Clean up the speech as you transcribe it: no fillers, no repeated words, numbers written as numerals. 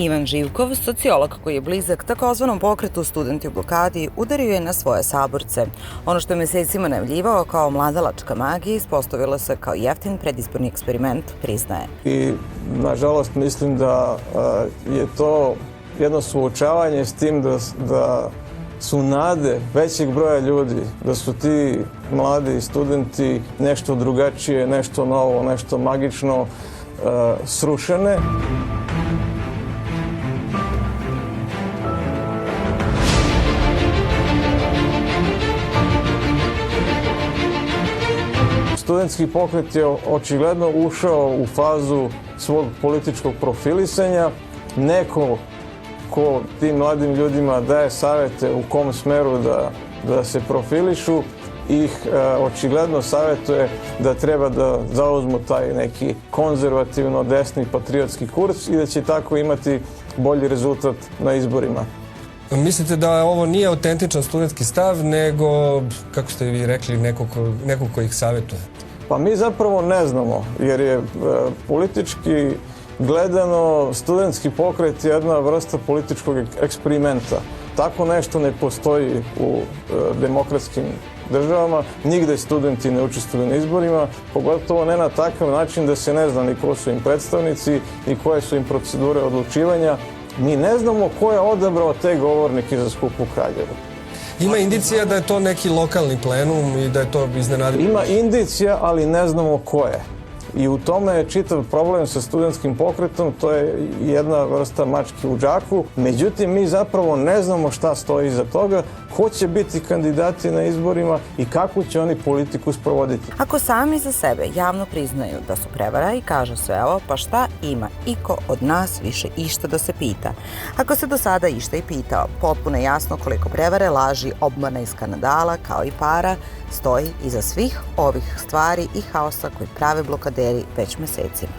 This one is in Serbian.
Ivan Živkov, sociolog koji je blizak takozvanom pokretu Studenti u blokadi, udario je na svoje saborce. Ono što je mesecima najavljivao kao mladalačka magija ispostavilo se kao jeftin predizborni eksperiment, priznaje. I, nažalost, mislim da je to jedno suočavanje s tim da su nade većeg broja ljudi, da su ti mladi studenti nešto drugačije, nešto novo, nešto magično srušene. Studentski pokret je očigledno ušao u fazu svog političkog profilisanja. Neko ko tim mladim ljudima daje savete u kom smeru da se profilišu, ih očigledno savjetuje da treba da zauzmu taj neki konzervativno desni patriotski kurs i da će tako imati bolji rezultat na izborima. Mislite da ovo nije autentičan studentski stav, nego, kako ste vi rekli, neko ko ih savjetuje? Pa mi zapravo ne znamo, jer je politički gledano studentski pokret je jedna vrsta političkog eksperimenta. Tako nešto ne postoji u demokratskim državama. Nigde studenti ne učestvuju na izborima, pogotovo ne na takav način da se ne zna ni ko su im predstavnici, ni koje su im procedure odlučivanja. Mi ne znamo ko je odabrao te govornike za skup u Kraljevu. Ima indicija da je to neki lokalni plenum i da je to iznenadilo? Ima indicija, ali ne znamo ko je. I u tome je čitav problem sa studentskim pokretom, to je jedna vrsta mačke u džaku. Međutim, mi zapravo ne znamo šta stoji iza toga, ko će biti kandidati na izborima i kakvu će oni politiku sprovoditi. Ako sami za sebe javno priznaju da su prevara i kažu sve ovo, pa šta ima iko od nas više išta da se pita? Ako se do sada išta i pitao, potpuno je jasno koliko prevare, laži, obmana i skandala, kao i para, stoji iza svih ovih stvari i haosa koji prave blokaderi već mesecima.